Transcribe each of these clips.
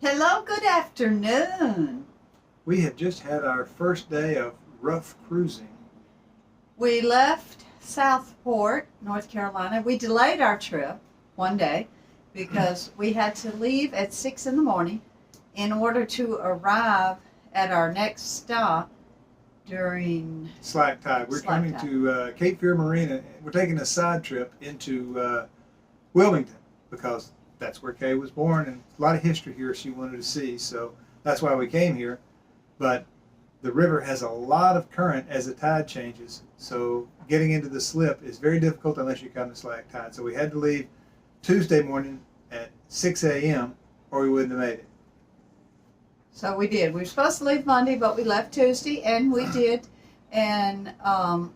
Hello, good afternoon. We have just had our first day of rough cruising. We left Southport, North Carolina. We delayed our trip one day because we had to leave at 6 in the morning in order to arrive at our next stop during Slack tide. We're coming to Cape Fear Marina. We're taking a side trip into Wilmington because that's where Kay was born, and a lot of history here she wanted to see, so that's why we came here. But the river has a lot of current as the tide changes, so getting into the slip is very difficult unless you come to slack tide. So we had to leave Tuesday morning at 6 a.m. or we wouldn't have made it. So we did. We were supposed to leave Monday, but we left Tuesday, and we did. And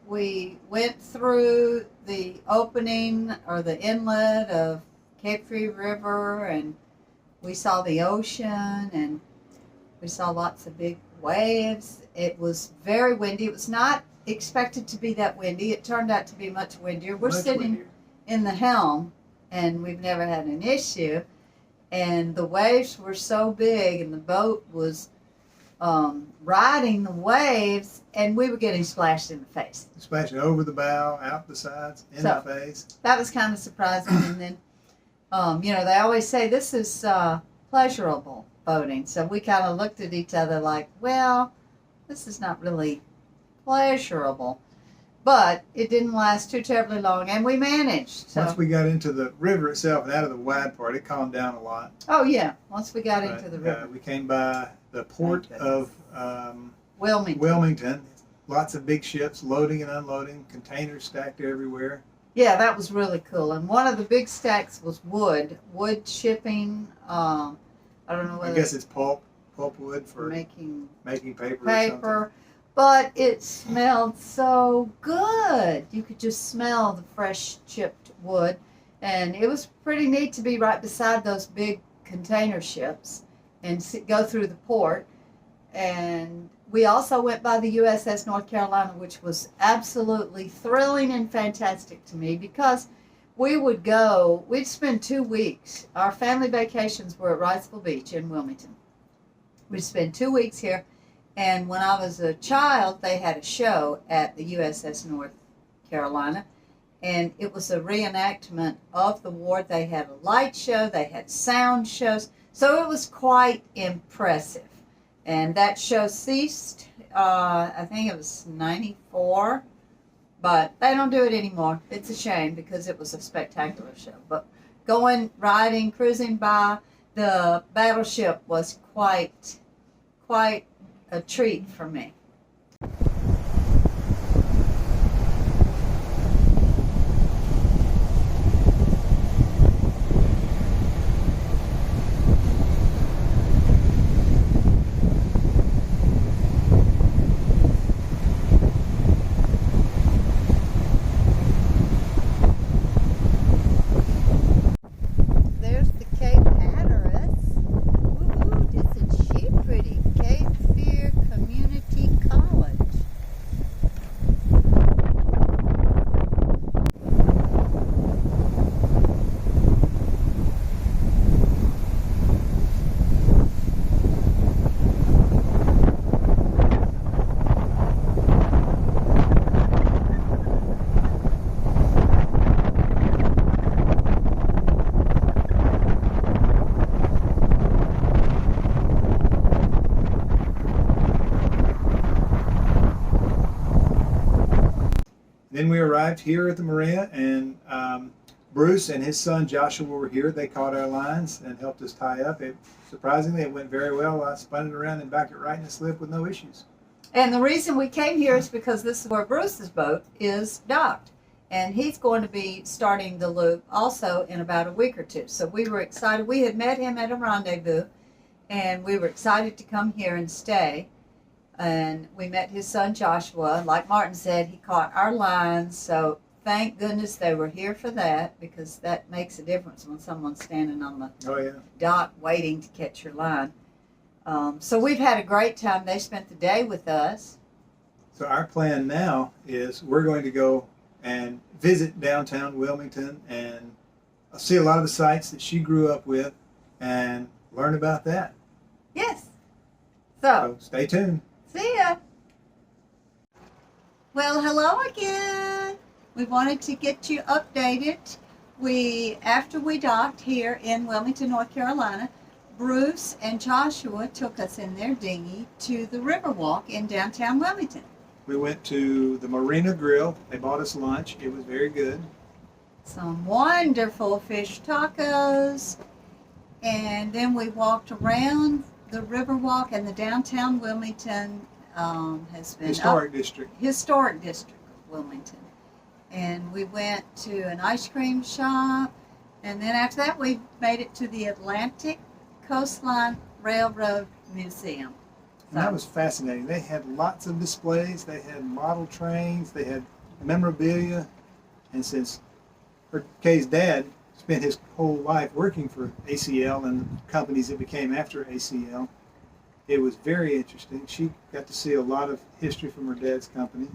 we went through the opening or the inlet of Cape Fear River, and we saw the ocean, and we saw lots of big waves. It was very windy. It was not expected to be that windy. It turned out to be much windier. We're sitting in the helm, and we've never had an issue. And the waves were so big, and the boat was riding the waves, and we were getting splashed in the face. Splashing over the bow, out the sides, in the face. That was kind of surprising. And then, they always say this is pleasurable boating. So we kind of looked at each other like, well, this is not really pleasurable. But it didn't last too terribly long, and we managed. So. Once we got into the river itself and out of the wide part, it calmed down a lot. Oh, yeah. Once we got into the river. We came by the port of Wilmington. Lots of big ships loading and unloading, containers stacked everywhere. Yeah, that was really cool. And one of the big stacks was wood shipping. I don't know whether I guess it's pulpwood for making paper. Or something. But it smelled so good. You could just smell the fresh chipped wood. And it was pretty neat to be right beside those big container ships and go through the port. And we also went by the USS North Carolina, which was absolutely thrilling and fantastic to me because we'd spend 2 weeks. Our family vacations were at Wrightsville Beach in Wilmington. We'd spend 2 weeks here. And when I was a child, they had a show at the USS North Carolina, and it was a reenactment of the war. They had a light show, they had sound shows, so it was quite impressive. And that show ceased, I think it was 94, but they don't do it anymore. It's a shame because it was a spectacular show. But riding, cruising by the battleship was quite a treat for me. There's the Cape Hatteras. Woohoo, isn't she pretty? Cape Fear Community College. Then we arrived here at the marina, and Bruce and his son Joshua were here. They caught our lines and helped us tie up. Surprisingly, it went very well. I spun it around and backed it right in the slip with no issues. And the reason we came here is because this is where Bruce's boat is docked. And he's going to be starting the loop also in about a week or two. So we were excited. We had met him at a rendezvous, and we were excited to come here and stay. And we met his son Joshua. Like Martin said, he caught our lines, so thank goodness they were here for that, because that makes a difference when someone's standing on the dock waiting to catch your line. So we've had a great time. They spent the day with us. So our plan now is we're going to go and visit downtown Wilmington and see a lot of the sites that she grew up with and learn about that. Yes. So stay tuned. See ya. Well, hello again. We wanted to get you updated. After we docked here in Wilmington, North Carolina, Bruce and Joshua took us in their dinghy to the Riverwalk in downtown Wilmington. We went to the Marina Grill. They bought us lunch. It was very good. Some wonderful fish tacos. And then we walked around the Riverwalk, and the downtown Wilmington has been Historic district. Historic district of Wilmington. And we went to an ice cream shop, and then after that we made it to the Atlantic Coastline Railroad Museum. And that was fascinating. They had lots of displays. They had model trains. They had memorabilia. And since Kay's dad spent his whole life working for ACL and the companies that became after ACL, it was very interesting. She got to see a lot of history from her dad's company.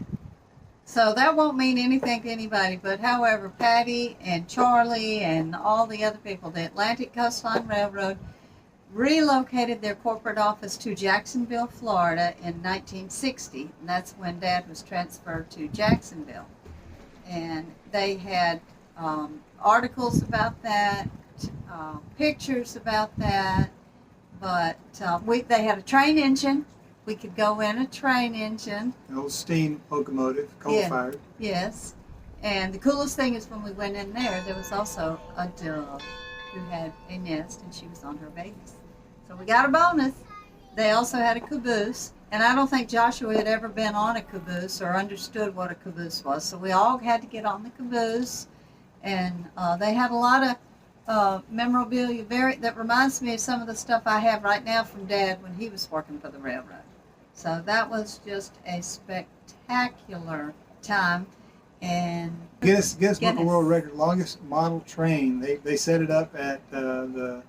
So that won't mean anything to anybody, but however, Patty and Charlie and all the other people, the Atlantic Coastline Railroad relocated their corporate office to Jacksonville, Florida in 1960, and that's when Dad was transferred to Jacksonville. And they had articles about that, pictures about that, but they had a train engine. We could go in a train engine. An old steam locomotive, coal-fired. Yes. And the coolest thing is when we went in there was also a dove who had a nest, and she was on her babies. So we got a bonus. They also had a caboose, and I don't think Joshua had ever been on a caboose or understood what a caboose was. So we all had to get on the caboose, and they had a lot of memorabilia that reminds me of some of the stuff I have right now from Dad when he was working for the railroad. So that was just a spectacular time. And Guinness Book of World Record, longest model train. They set it up at the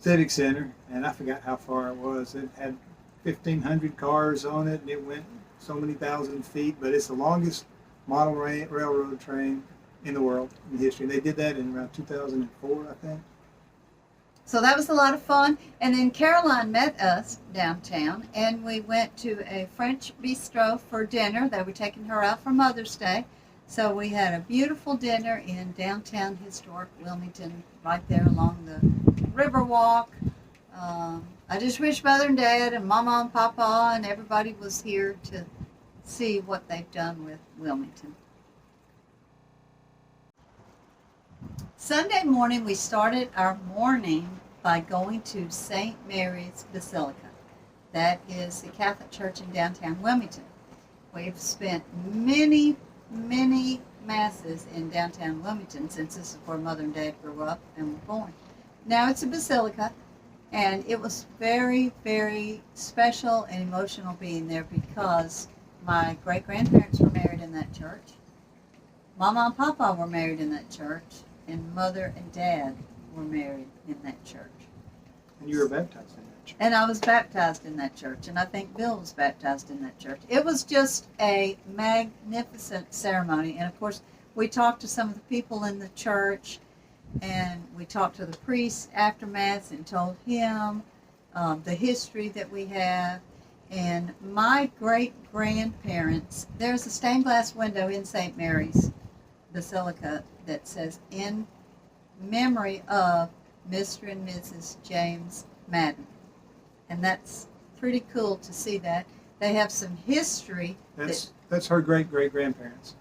Civic Center, and I forgot how far it was. It had 1,500 cars on it, and it went so many thousand feet, but it's the longest model railroad train in the world in history. They did that in around 2004, I think. So that was a lot of fun. And then Caroline met us downtown, and we went to a French bistro for dinner. They were taking her out for Mother's Day. So we had a beautiful dinner in downtown historic Wilmington, right there along the Riverwalk. I just wish Mother and Dad and Mama and Papa and everybody was here to see what they've done with Wilmington. Sunday morning, we started our morning by going to St. Mary's Basilica. That is the Catholic Church in downtown Wilmington. We've spent many masses in downtown Wilmington since this is where Mother and Dad grew up and were born. Now it's a basilica, and it was very, very special and emotional being there because my great-grandparents were married in that church. Mama and Papa were married in that church, and Mother and Dad were married in that church. And you were baptized in that church. And I was baptized in that church, and I think Bill was baptized in that church. It was just a magnificent ceremony, and of course we talked to some of the people in the church, and we talked to the priest after Mass and told him the history that we have. And my great-grandparents, there's a stained glass window in St. Mary's Basilica that says, "In memory of Mr. and Mrs. James Madden." And that's pretty cool to see that. They have some history. That's her great-great-grandparents.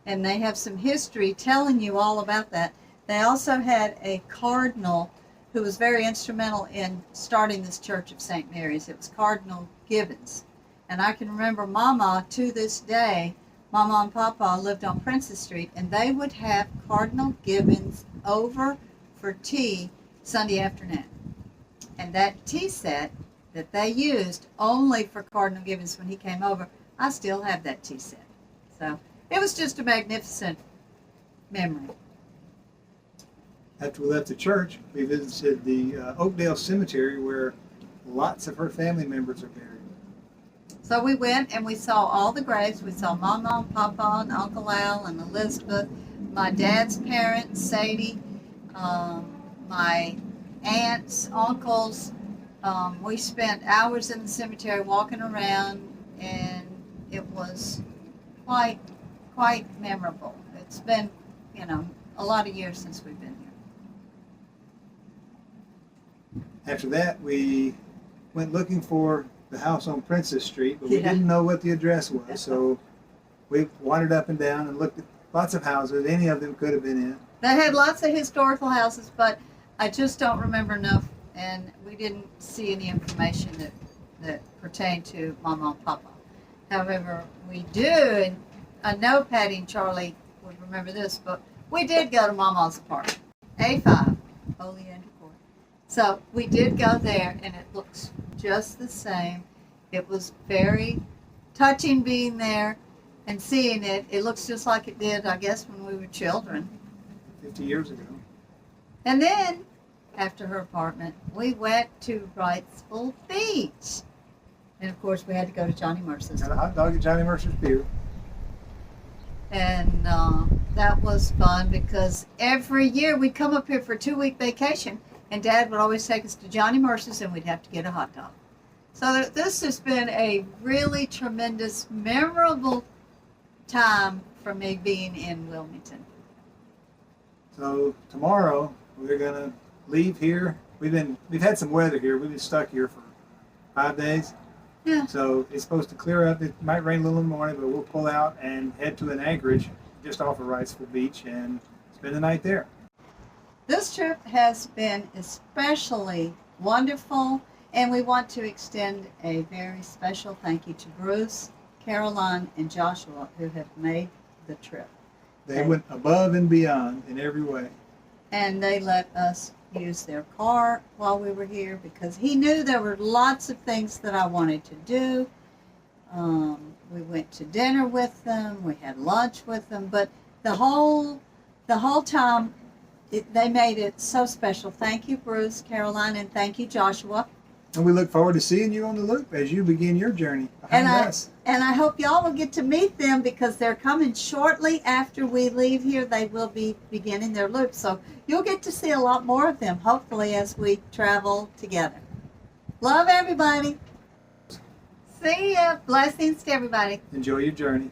And they have some history telling you all about that. They also had a cardinal who was very instrumental in starting this Church of St. Mary's. It was Cardinal Gibbons. And I can remember Mama, to this day, Mama and Papa lived on Princess Street, and they would have Cardinal Gibbons over for tea Sunday afternoon. And that tea set that they used only for Cardinal Gibbons when he came over, I still have that tea set. So it was just a magnificent memory. After we left the church, we visited the Oakdale Cemetery where lots of her family members are buried. So we went and we saw all the graves. We saw Mama and Papa and Uncle Al and Elizabeth, my dad's parents, Sadie, my aunts, uncles, We spent hours in the cemetery walking around, and it was quite memorable. It's been, a lot of years since we've been here. After that, we went looking for the house on Princess Street, but we Yeah. didn't know what the address was, so we wandered up and down and looked at lots of houses. Any of them could have been in. They had lots of historical houses, but I just don't remember enough, and we didn't see any information that pertained to Mama and Papa. However, we do, and I know Patty and Charlie would remember this, but we did go to Mama's apartment, A5, Oleander Court. So we did go there, and it looks just the same. It was very touching being there and seeing it. It looks just like it did, I guess, when we were children. 50 years ago. And then, after her apartment, we went to Wrightsville Beach. And of course, we had to go to Johnny Mercer's. Got a hot dog at Johnny Mercer's Pier. And that was fun because every year we'd come up here for a 2-week vacation, and Dad would always take us to Johnny Mercer's, and we'd have to get a hot dog. So this has been a really tremendous, memorable time for me being in Wilmington. So tomorrow we're gonna leave here. We've had some weather here. We've been stuck here for 5 days. Yeah. So it's supposed to clear up. It might rain a little in the morning, but we'll pull out and head to an anchorage just off of Wrightsville Beach and spend the night there. This trip has been especially wonderful, and we want to extend a very special thank you to Bruce, Caroline, and Joshua, who have made the trip. They went above and beyond in every way. And they let us use their car while we were here because he knew there were lots of things that I wanted to do. We went to dinner with them, we had lunch with them, but the whole time they made it so special. Thank you, Bruce, Caroline, and thank you, Joshua. And we look forward to seeing you on the loop as you begin your journey behind us. And I hope y'all will get to meet them because they're coming shortly after we leave here. They will be beginning their loop. So you'll get to see a lot more of them, hopefully, as we travel together. Love everybody. See ya. Blessings to everybody. Enjoy your journey.